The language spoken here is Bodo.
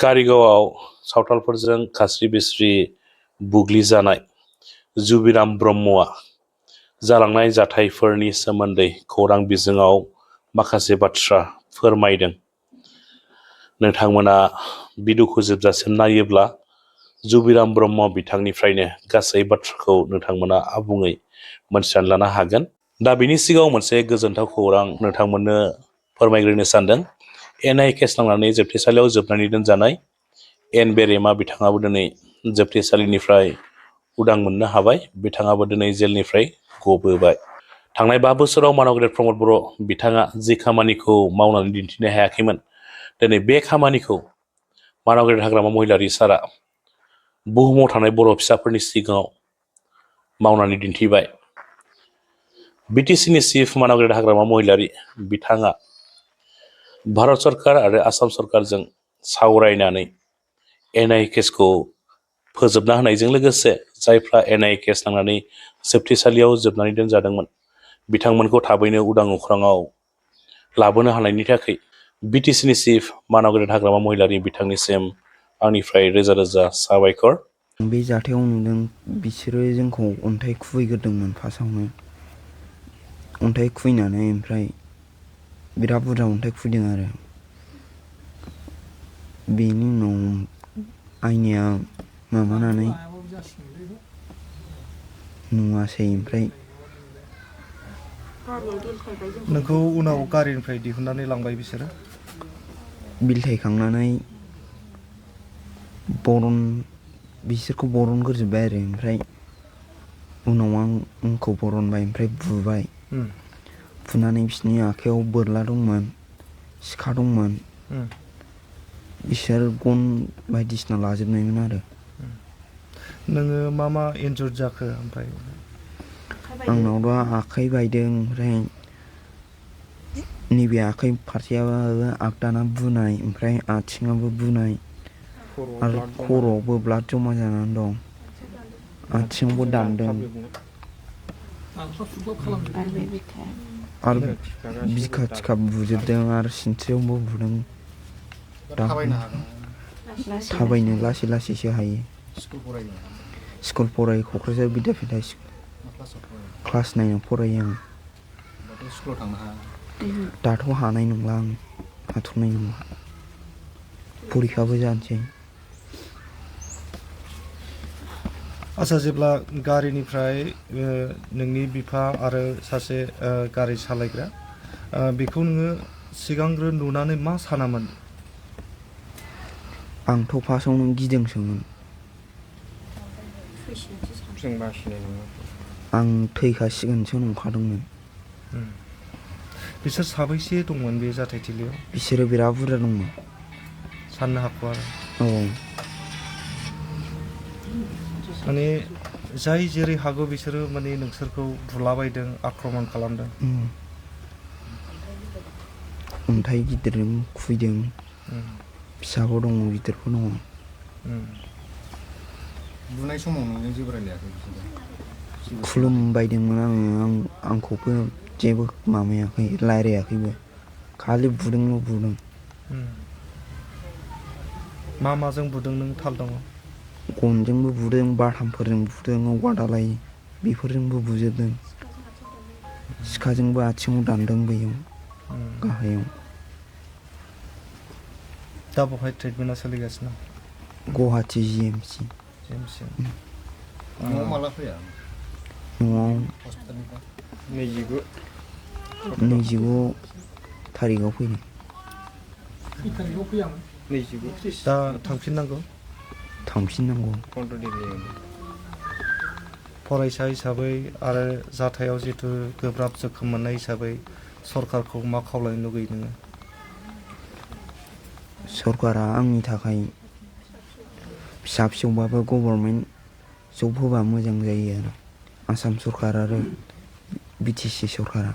कारिगावआव सावथालफोरजों खास्रि बिस्रि बुग्लिजानाय जुबिराम ब्रह्मआ जालांनाय जाथायफोरनि सोमोन्दै खौरां बिजोङाव माखासे बाथ्रा फोरमायदों। नोंथांमोना भिडिअखौ जोबजासिम नायोब्ला जुबिराम ब्रह्म बिथांनिफ्रायनो गासै बाथ्राखौ नोंथांमोना आबुङै मोनथिनानै लानो हागोन। दा बिनि सिगाङाव मोनसे गोजोनथाव खौरां नोंथांमोननो फोरमायग्रोनो सानदों। NI केस नांनानै जोबथेसालियाव जोबनानै दोनजानाय एन बेरेमा बिथाङाबो दिनै जोबथेसालिनिफ्राय उदां मोननो हाबाय। बिथाङाबो दिनै जेलनिफ्राय गबोबाय। थांनाय 5 बोसोराव मानगेजेर प्रमद बर' बिथाङा जि खामानिखौ मावनानै दिन्थिनो हायाखैमोन, दिनै बे खामानिखौ मानगेजेर हाग्रामा महिलारि सारा बुहुमाव थानाय बर' फिसाफोरनि सिगाङाव मावनानै दिन्थिबाय। BTCनि चिफ मानगेजेर हाग्रामा महिलारि बिथाङा भारत सरकार आरो आसाम सरकारजों सावरायनानै NI केसखौ फोजोबना होनायजों लोगोसे जायफ्रा NI केस नांनानै जोबथेसालियाव जोबनानै दोनजादोंमोन बिथांमोनखौ थाबैनो उदां अख्राङाव लाबोनो हानायनि थाखाय BTCनि चिफ मानगेजेर हाग्रामा महिलारि बिथांनिसिम आंनिफ्राय रोजा रोजा साबायखर। बे जाथायाव नुदों बिसोरो जोंखौ अन्थाइ खुबैग्रोदोंमोन। फार्स्टआवनो अन्थाइ खुबैनानै ओमफ्राय बिराद बुरजा अन्थाइ खुबैदों आरो बेनि उनाव आइनिया माबानानै नुवासै। ओमफ्राय नोंखौ उनाव गारिनिफ्राय दिहुननानै लांबाय बिसोरो बिलथायखांनानै बिसोरखौ बरनग्रोजोब्बाय आरो ओमफ्राय उनाव आंखौ बरनबाय ओमफ्राय बुबाय। बुनानै बिसोरनि आखाइयाव बोरला दंमोन, सिखा दंमोन। बिसोर गन बायदिसिना लाजोबनायमोन आरो। नोङो मा मा इन्जुर जाखो? ओमफ्राय आंनावथ' आखाइ बायदों, ओमफ्राय नैबे आखाइ फारसेयाबो आगदाना बुनाय, ओमफ्राय आथिङाबो बुनाय आरो खर'आवबो ब्लाड जमा जानानै दं। आथिङावबो दानदों आरो बिखा थिखा बुजोबदों आरो सिनस्रियावबो बुदों। थाबायनो लासै लासैसो हायो। स्कुल फरायो क'क्राझार बिद्यापीठ हाइ स्कुल। क्लास 9 आव फरायो आं। दाथ' हानाय नंला आं, हाथ'नाय नंला। परिखाबो जानोसै। आच्छा, जेब्ला गारिनिफ्राय नोंनि बिफा आरो सासे गारि सालायग्रा बेखौ नोङो सिगांग्रो नुनानै मा सानामोन? आंथ' फार्स्टआवनो गिदोंसोमोन। आं थैखासिगोनसो नंखादोंमोन। बिसोर साबैसे दंमोन बे जाथायथिलियाव? बिसोरो बिराद बुरजा दंमोन। साननो हाखवा आरो। औ। माने जाय जेरै हागौ बिसोरो माने नोंसोरखौ बुलाबायदों, आक्रमन खालामदों। अन्थाइ गिदिरजों खुबैदों। फिसाबो दङ, गिदिरबो दङ। बुनाय समाव नोंजों जेबो रायलायाखै? खुलुमबायदोंमोन आङो। आंखौबो जेबो माबायाखै, रायलायाखैबो। खालि बुदोंल' बुदों। मा माजों बुदों नों थाल दङ? गनजोंबो बुदों, बाथामफोरजों बुदों, औवा दालाय बेफोरजोंबो बुजोबदों। सिखाजोंबो आथिङाव दानदों बैयाव गाहायाव। दा बहाय ट्रिटमेन्टआ सोलिगासिनो? गुवाहाटि GMC। न'आव माला फैया? न'आव हस्पिटालनिफ्राय 29 थारिखआव फैदों। दा थांफिननांगौ? थांफिननांगौ। फरायसा हिसाबै आरो जाथायाव जिथु गोब्राब जोखोम मोननाय हिसाबै सरकारखौ मा खावलायनो लुगैयो नोङो? सरकारा आंनि थाखाय फिसा फिसौबाबो गभर्नमेन्ट जब होबा मोजां जायो आरो। आसाम सरकार आरो BTC सरकारा।